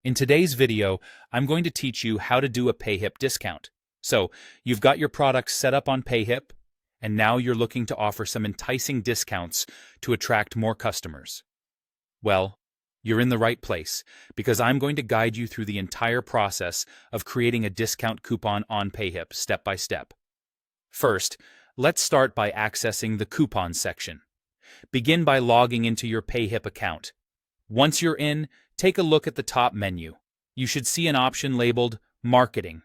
In today's video, I'm going to teach you how to do a Payhip discount. So, you've got your products set up on Payhip, and now you're looking to offer some enticing discounts to attract more customers. Well, you're in the right place, because I'm going to guide you through the entire process of creating a discount coupon on Payhip step by step. First, let's start by accessing the coupon section. Begin by logging into your Payhip account. Once you're in, take a look at the top menu. You should see an option labeled Marketing.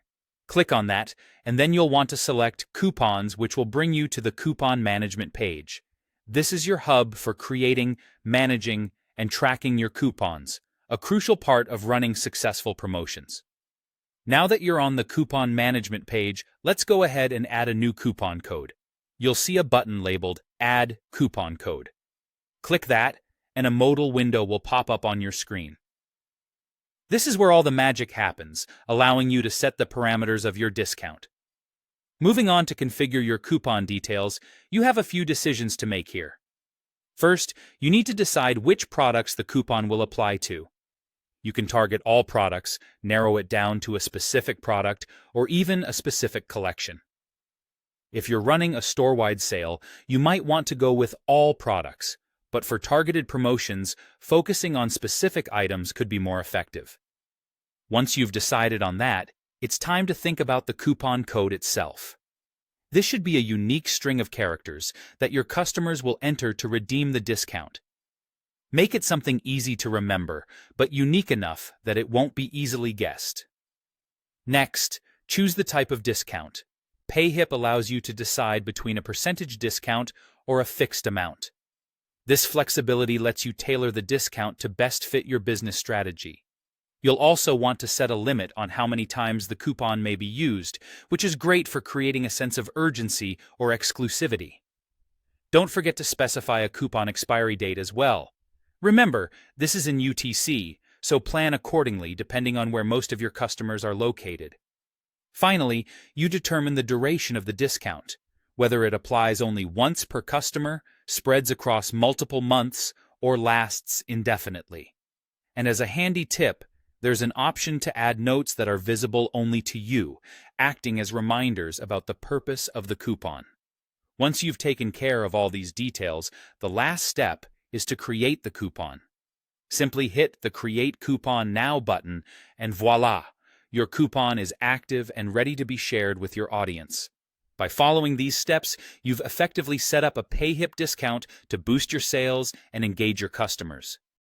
Click on that, and then you'll want to select Coupons, which will bring you to the Coupon Management page. This is your hub for creating, managing, and tracking your coupons, a crucial part of running successful promotions. Now that you're on the Coupon Management page, let's go ahead and add a new coupon code. You'll see a button labeled Add Coupon Code. Click that, and a modal window will pop up on your screen. This is where all the magic happens, allowing you to set the parameters of your discount. Moving on to configure your coupon details, you have a few decisions to make here. First, you need to decide which products the coupon will apply to. You can target all products, narrow it down to a specific product, or even a specific collection. If you're running a store-wide sale, you might want to go with all products, but for targeted promotions, focusing on specific items could be more effective. Once you've decided on that, it's time to think about the coupon code itself. This should be a unique string of characters that your customers will enter to redeem the discount. Make it something easy to remember, but unique enough that it won't be easily guessed. Next, choose the type of discount. Payhip allows you to decide between a percentage discount or a fixed amount. This flexibility lets you tailor the discount to best fit your business strategy. You'll also want to set a limit on how many times the coupon may be used, which is great for creating a sense of urgency or exclusivity. Don't forget to specify a coupon expiry date as well. Remember, this is in UTC, so plan accordingly depending on where most of your customers are located. Finally, you determine the duration of the discount, whether it applies only once per customer, spreads across multiple months, or lasts indefinitely. And as a handy tip, there's an option to add notes that are visible only to you, acting as reminders about the purpose of the coupon. Once you've taken care of all these details, the last step is to create the coupon. Simply hit the Create Coupon Now button, and voila! Your coupon is active and ready to be shared with your audience. By following these steps, you've effectively set up a Payhip discount to boost your sales and engage your customers.